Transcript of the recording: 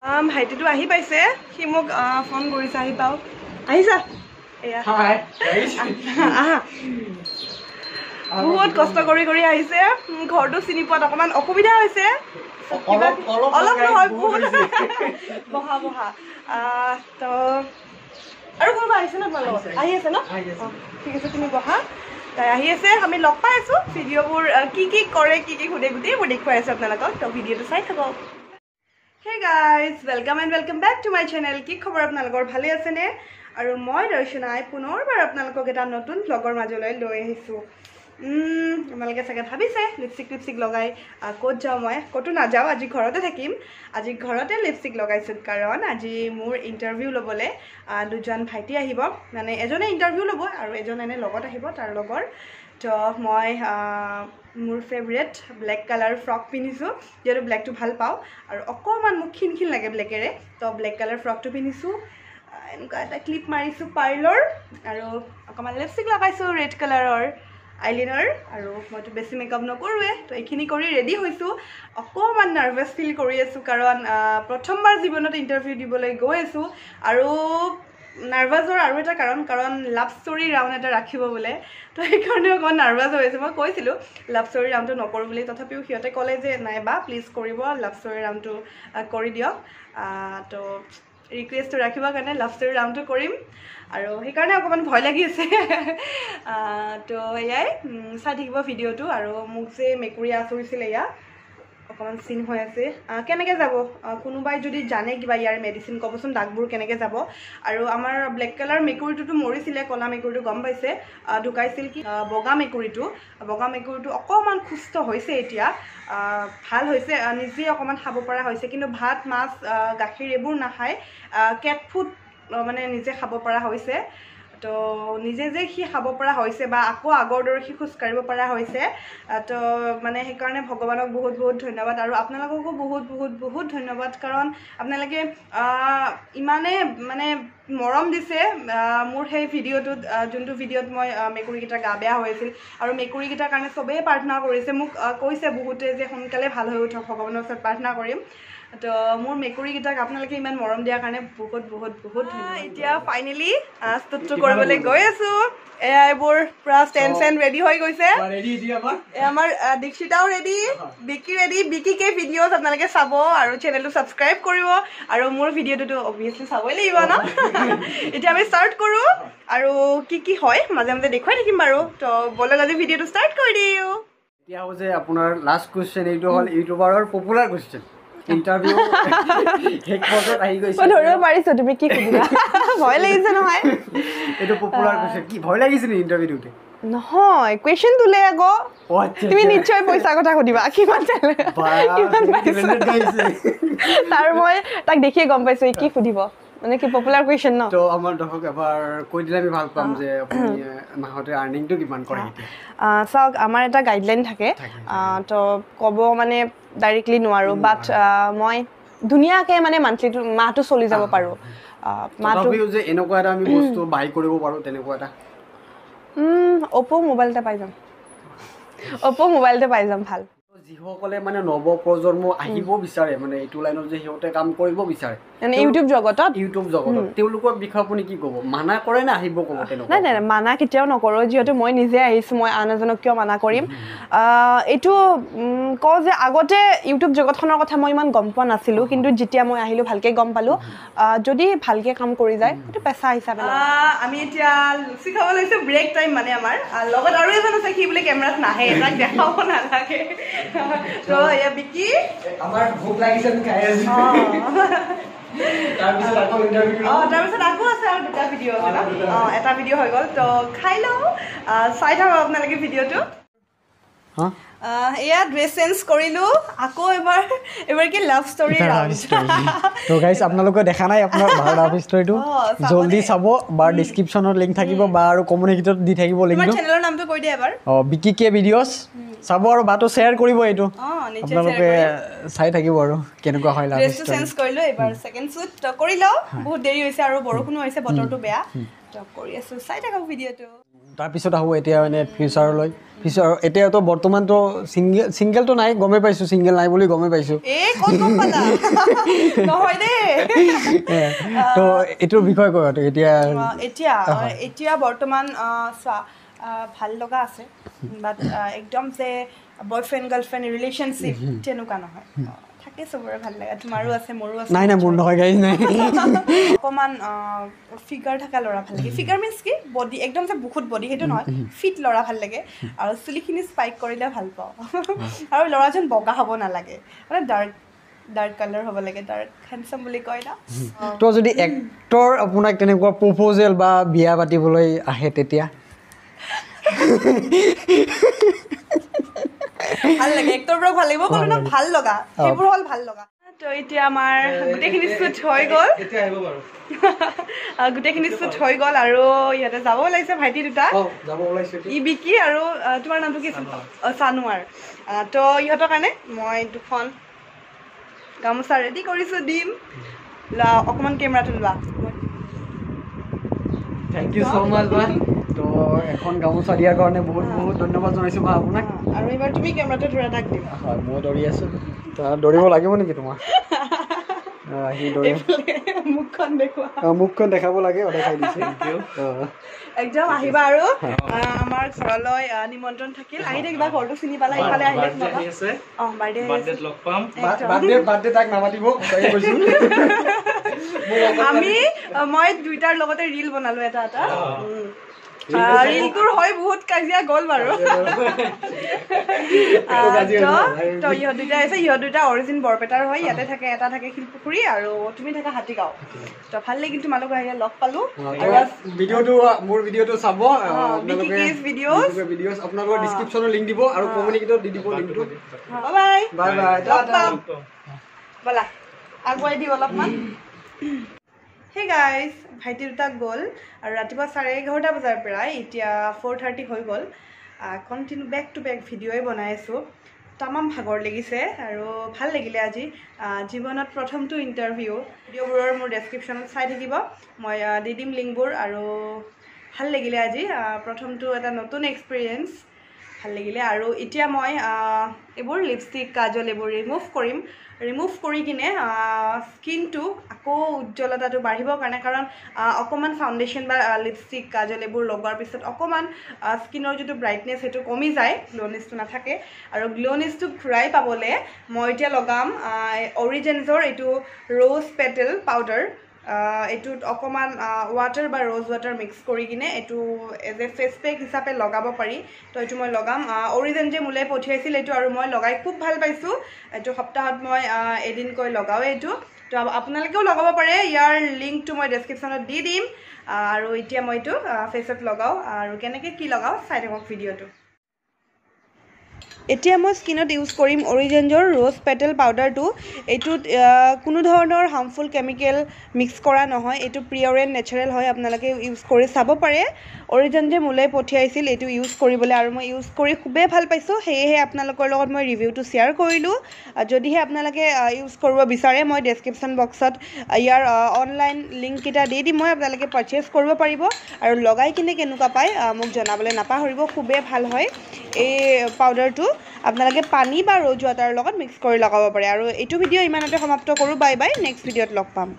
ভাইটিটো আহি পাইছে সি মোক ফোন কৰিছে আহি পাও আহিছা এয়া হাই আহা বহুত কষ্ট কৰি কৰি আহিছে ঘৰটো চিনি পোৱাত অকমান অসুবিধা হৈছে অলপ নহয় বহা বহা তো আৰু কোনোবা আহিছে ন তোমাৰ লগত আহি আছে ন ঠিক আছে তুমি বহা তাই আহি আছে আমি লগ পাই আছো ভিডিঅ'বোৰ কি কৰে কি সোধে গোটেইবোৰ দেখুৱাই আছো আপোনালোকক তো ভিডিঅ'টো চাই থাকক Hey guys, welcome and welcome back to my channel. কি খবৰ আপোনালোকৰ ভালে আছে নে আৰু মই দৰ্শনাই পুনৰবাৰ আপোনালোকক এটা নতুন ব্লগৰ মাজলৈ লৈ আহিছো আপোনালোকে চাগে ভাবিছে লিপষ্টিক লগাই ক'ত যাওঁ মই ক'তো নাযাওঁ আজি ঘৰতে থাকিম আজি ঘৰতে লিপষ্টিক লগাইছোঁ কাৰণ আজি মোৰ ইণ্টাৰভিউ ল'বলৈ দুজন ভাইটি আহিব মানে এজনে ইণ্টাৰভিউ ল'ব আৰু এজন এনে লগত আহিব তাৰ লগৰ তো মই মোৰ ফেভৰেট ব্লেক কালাৰ ফ্ৰক পিন্ধিছোঁ যিহেতু ব্লেকটো ভাল পাওঁ আৰু অকণমান মোক খিনখিন লাগে ব্লেকেৰে তো ব্লেক কালাৰ ফ্ৰকটো পিন্ধিছোঁ এনেকুৱা এটা ক্লিপ মাৰিছোঁ পাৰ্লৰ আৰু অকণমান লিপষ্টিক লগাইছোঁ ৰেড কালাৰৰ আইলাইনাৰ আৰু মইতো বেছি মেকআপ নকৰোঁৱে তো এইখিনি কৰি ৰেডি হৈছোঁ অকণমান নাৰ্ভাছ ফিল কৰি আছোঁ কাৰণ প্ৰথমবাৰ জীৱনত ইণ্টাৰভিউ দিবলৈ গৈ আছোঁ আৰু নাৰ্ভাছৰ আৰু এটা কাৰণ লাভ ষ্টৰী ৰাউণ্ড এটা ৰাখিব বোলে তো সেইকাৰণে অকণমান নাৰ্ভাছ হৈ আছে মই কৈছিলোঁ লাভ ষ্টৰী ৰাউণ্ডটো নকৰোঁ বুলি তথাপিও সিহঁতে ক'লে যে নাই বা প্লিজ কৰিব লাভ ষ্টৰী ৰাউণ্ডটো কৰি দিয়ক তো ৰিকুৱেষ্টটো ৰাখিবৰ কাৰণে লাভ ষ্টৰী ৰাউণ্ডটো কৰিম আৰু সেইকাৰণে অকণমান ভয় লাগি আছে তো এয়াই চাই থাকিব ভিডিঅ'টো আৰু মোক যে মেকুৰী আঁচৰিছিলে এয়া অকণমান চিন হৈ আছে কেনেকৈ যাব কোনোবাই যদি জানে কিবা ইয়াৰ মেডিচিন ক'বচোন দাগবোৰ কেনেকৈ যাব আৰু আমাৰ ব্লেক কালাৰ মেকুৰীটোতো মৰিছিলে ক'লা মেকুৰীটো গম পাইছে ঢুকাইছিল কি বগা মেকুৰীটো অকণমান সুস্থ হৈছে এতিয়া ভাল হৈছে নিজে অকণমান খাব পৰা হৈছে কিন্তু ভাত মাছ গাখীৰ এইবোৰ নাখায় কেট ফুড মানে নিজে খাব পৰা হৈছে তো নিজে যে সি খাব পৰা হৈছে বা আকৌ আগৰ দৰে সি খোজকাঢ়িব পৰা হৈছে তো মানে সেইকাৰণে ভগৱানক বহুত বহুত ধন্যবাদ আৰু আপোনালোককো বহুত ধন্যবাদ কাৰণ আপোনালোকে ইমানে মানে মৰম দিছে মোৰ সেই ভিডিঅ'টোত যোনটো ভিডিঅ'ত মই মেকুৰীকেইটাৰ গা বেয়া হৈ আছিল আৰু মেকুৰীকেইটাৰ কাৰণে চবেই প্ৰাৰ্থনা কৰিছে মোক কৈছে বহুতে যে সোনকালে ভাল হৈ উঠক ভগৱানৰ ওচৰত প্ৰাৰ্থনা কৰিম তো মোৰ মেকুৰীকেইটাক আপোনালোকে ইমান মৰম দিয়াৰ কাৰণে বহুত ধন্যবাদ এতিয়া ফাইনেলি ষ্টুটটো কৰিবলৈ গৈ আছোঁ এয়া এইবোৰ পুৰা ষ্টেণ্ড ৰেডি হৈ গৈছে আমাৰ দীক্ষিতাও ৰেডি বিকিকে ভিডিঅ'জ আপোনালোকে চাব আৰু চেনেলটো ছাবস্ক্ৰাইব কৰিব আৰু মোৰ ভিডিঅ'টোতো অবভিয়াছলি চাবই লাগিব ন এতিয়া আমি ষ্টাৰ্ট কৰোঁ আৰু কি হয় মাজে মাজে দেখুৱাই থাকিম বাৰু তো বলক আজি ভিডিঅ'টো ষ্টাৰ্ট কৰি দিওঁ এতিয়া হৈছে আপোনাৰ লাষ্ট কুৱেশ্যন এইটো হ'ল ইউটিউবাৰৰ পপুলাৰ কুৱেশ্যন ইণ্টাৰভিউ এক বছৰত আহি গৈছে ধৰিব পাৰিছো তুমি কি সুধিবা ভয় লাগিছে নহয় এইটো পপুলাৰ কুৱেশ্যন কি ভয় লাগিছিল ইণ্টাৰভিউ দিওঁতে নহয় কুৱেশ্যন তোলে আকৌ তুমি নিশ্চয় পইচাৰ কথা সুধিবা কিমান তাৰ মই তাক দেখিয়ে গম পাইছো কি সুধিব মানে কি পপুলাৰ কুৱেশ্যন ন তো আমাৰ দৰ্শক এবাৰ কৈ দিলে আমি ভাল পাম যে আপুনি মাহতে আৰ্নিংটো কিমান কৰে এতিয়া চাওক আমাৰ এটা গাইডলাইন থাকে তো ক'ব মানে ডাইৰেক্টলি নোৱাৰোঁ বাট মই ধুনীয়াকৈ মানে মাহটো চলি যাব পাৰোঁ মাহটো যে এনেকুৱা এটা আমি বস্তু বাই কৰিব পাৰোঁ তেনেকুৱা এটা অ'প' মোবাইল এটা পাই যাম ভাল যিসকলে মানে নৱ প্ৰজন্ম আহিব বিচাৰে মানে এইটো লাইনত যে সিহঁতে কাম কৰিব বিচাৰে মানে ইউটিউব জগতত তেওঁলোকৰ বিষয়ে আপুনি কি ক'ব মানা কৰে নে আহিব ক'ব তেনেকুৱা নাই মানা কেতিয়াও নকৰোঁ যিহেতু মই নিজে আহিছোঁ মই আন এজনক কিয় মানা কৰিম এইটো কওঁ যে আগতে ইউটিউব জগতখনৰ কথা মই ইমান গম পোৱা নাছিলোঁ কিন্তু যেতিয়া মই আহিলোঁ ভালকৈ গম পালোঁ যদি ভালকৈ কাম কৰি যায় সেইটো পেচা হিচাপে আমি এতিয়া লুচি খাব লৈছোঁ ব্ৰেক টাইম মানে আমাৰ লগত আৰু এজন আছে সি বোলে কেমেৰাত নাহে তাক দেখাব নালাগে তো এয়া বিকি আমাৰ ভোক লাগিছে খাই আছো তাৰপিছত আকৌ আছে আৰু দুটা ভিডিঅ' এটা ভিডিঅ' হৈ গ'ল তো খাই লওঁ চাই থাকক আপোনালোকে ভিডিঅ'টো এয়া ড্ৰেছ চেঞ্জ কৰিলোঁ আকৌ এবাৰ কি লাভ ষ্টৰী তো গাইজ আপোনালোকে দেখা নাই আপোনাৰ লাভ ষ্টৰীটো জল্দি চাব বা ডিছক্ৰিপশ্যনত লিংক থাকিব বা আৰু কমিউনিটিত দি থাকিব লিংকটো চেনেলৰ নামটো কৈ দিয়া এবাৰ বিকি কে ভিডিঅ'ছ চাব আৰু বাটো শ্বেয়াৰ কৰিব এইটো আপোনালোকে চাই থাকিব আৰু কেনেকুৱা হয় লাভ ড্ৰেছটো চেঞ্জ কৰিলোঁ এবাৰ ছেকেণ্ড শ্বুট কৰি লওঁ বহুত দেৰি হৈছে আৰু বৰষুণো হৈছে বতৰটো বেয়া তো কৰি আছোঁ চাই থাকক ভিডিঅ'টো তাৰপিছত আহোঁ এতিয়া মানে ফিউচাৰলৈ ফিউচাৰ এতিয়াতো বৰ্তমানতো ছিংগেলটো নাই গমেই পাইছোঁ ছিংগেল নাই বুলি গমেই পাইছোঁ তো এইটোৰ বিষয়ে কয় এতিয়া এতিয়া বৰ্তমান চোৱা ভাল লগা আছে বাট একদম যে বয়ফ্ৰেণ্ড গাৰ্লফ্ৰেণ্ড ৰিলেশ্যনশ্বিপ তেনেকুৱা নহয় থাকে চবৰে ভাল লাগে তোমাৰো আছে মোৰো আছে নাই মোৰ নহয় গাইজ নাই অকণমান ফিগাৰ থকা ল'ৰা ভাল লাগে ফিগাৰ মিনছ কি বডি একদম যে বহুত বডি সেইটো নহয় ফিট ল'ৰা ভাল লাগে আৰু চুলিখিনি স্পাইক কৰিলে ভাল পাওঁ আৰু ল'ৰাজন বগা হ'ব নালাগে মানে ডাৰ্ক কালাৰ হ'ব লাগে ডাৰ্ক হেণ্ডচাম বুলি কয় না তো যদি এক্টৰ আপোনাক তেনেকুৱা প্ৰপ'জেল বা বিয়া পাতিবলৈ আহে তেতিয়া ভাল লাগে এক্টৰ পৰা ভাল লাগিব কোনো ভাল লগা সেইবোৰ হ'ল ভাল লগা তো এতিয়া আমাৰ গোটেইখিনি শ্বুট হৈ গ'ল গোটেইখিনি শ্বুট হৈ গ'ল আৰু ইয়াতে যাব ওলাইছে ভাইটি দুটা ই বিকি আৰু তোমাৰ নামটো কি চানুৱাৰ তো ইহঁতৰ কাৰণে মই দুখন গামোচা ৰেডি কৰিছোঁ দিম অকণমান কেমেৰাটো লোৱা থেংক ইউ ছ' মাছ বা তো এখন গামোচা দিয়াৰ কাৰণে বহুত বহুত ধন্যবাদ জনাইছোঁ বা আপোনাক আৰু এইবাৰ তুমি কেমেৰাটো ধৰা তাক দিবা হয় মই দৌৰি আছোঁ দৌৰিব লাগিব নেকি তোমাৰ সি দৌৰি মুখখন দেখাব লাগে দেখাই দিছে একদম আহিবা আৰু আমাৰ ঘৰলৈ নিমন্ত্ৰণ থাকিল আহি থাকিবা ঘৰটো চিনি পালা ইফালে আহিলে বাৰ্থডে তাক নামাতিব মই দুইটাৰ লগতে ৰিল বনালো এটা ৰিলটোৰ হয় বহুত কাজিয়া গ'ল বাৰু ইহঁত দুটা আছে ইহঁত দুটা অৰিজিন বৰপেটাৰ হয় ইয়াতে থাকে এটা থাকে শিলপুখুৰী আৰু তুমি থাকা হাতীগাঁও তো ভাল লাগিল তোমালোক আহিলে লগ পালো মোৰ ভিডিঅ'টো চাব ভিডিঅ'জ আপোনালোকৰ ডিছক্ৰিপশ্যনৰ লিংক দিব আৰু কমিউনিকেটত দি দিব লিংকটো বাই বাই ব'লা আগুৱাই দিওঁ অলপমান হে গাইজ ভাইটি দুটা গ'ল আৰু ৰাতিপুৱা 11:30 বজাৰ পৰা এতিয়া 4:30 হৈ গ'ল কণ্টিনিউ বেক টু বেক ভিডিঅ'ই বনাই আছোঁ তামাম ভাগৰ লাগিছে আৰু ভাল লাগিলে আজি জীৱনত প্ৰথমটো ইণ্টাৰভিউ ভিডিঅ'বোৰৰ মোৰ ডেছক্ৰিপশ্যনত চাই থাকিব মই দি দিম লিংকবোৰ আৰু ভাল লাগিলে আজি প্ৰথমটো এটা নতুন এক্সপিৰিয়েঞ্চ ভাল লাগিলে আৰু এতিয়া মই এইবোৰ লিপষ্টিক কাজল এইবোৰ ৰিমুভ কৰি কিনে স্কিনটো আকৌ উজ্জ্বলতাটো বাঢ়িবৰ কাৰণে কাৰণ অকণমান ফাউণ্ডেশ্যন বা লিপষ্টিক কাজল এইবোৰ লগোৱাৰ পিছত অকণমান স্কিনৰ যিটো ব্ৰাইটনেছ সেইটো কমি যায় গ্ল'নেছটো নাথাকে আৰু গ্ল'নেছটো ঘূৰাই পাবলৈ মই এতিয়া লগাম অৰিজেন্সৰ এইটো ৰ'জ পেটেল পাউডাৰ এইটোত অকণমান ৱাটাৰ বা ৰ'জ ৱাটাৰ মিক্স কৰি কিনে এইটো এজ এ ফেচ পেক হিচাপে লগাব পাৰি তো এইটো মই লগাম অৰিজেন যে মোলৈ পঠিয়াইছিল এইটো আৰু মই লগাই খুব ভাল পাইছোঁ এইটো সপ্তাহত মই এদিনকৈ লগাওঁৱে এইটো তো আপোনালোকেও লগাব পাৰে ইয়াৰ লিংকটো মই ডেছক্ৰিপশ্যনত দি দিম আৰু এতিয়া মই এইটো ফেচত লগাওঁ আৰু কেনেকৈ কি লগাওঁ চাই থাকক ভিডিঅ'টো এতিয়া মই স্কিনত ইউজ কৰিম অৰিজেন্সৰ ৰ'জ পেটেল পাউডাৰটো এইটোত কোনো ধৰণৰ হাৰ্মফুল কেমিকেল মিক্স কৰা নহয় এইটো পিয়'ৰ এণ্ড নেচাৰেল হয় আপোনালোকে ইউজ কৰি চাব পাৰে অৰিজেন যে মোলৈ পঠিয়াইছিল এইটো ইউজ কৰিবলৈ আৰু মই ইউজ কৰি খুবেই ভাল পাইছোঁ সেয়েহে আপোনালোকৰ লগত মই ৰিভিউটো শ্বেয়াৰ কৰিলোঁ যদিহে আপোনালোকে ইউজ কৰিব বিচাৰে মই ডেছক্ৰিপশ্যন বক্সত ইয়াৰ অনলাইন লিংককেইটা দি দিম মই আপোনালোকে পাৰচেজ কৰিব পাৰিব আৰু লগাই কিনে কেনেকুৱা পায় মোক জনাবলৈ নাপাহৰিব খুবেই ভাল হয় এই পাউডাৰটো আপোনালোকে পানী বা ৰ'জ ৱাটাৰৰ লগত মিক্স কৰি লগাব পাৰে আৰু এইটো ভিডিঅ' ইমানতে সমাপ্ত কৰোঁ বাই বাই নেক্সট ভিডিঅ'ত লগ পাম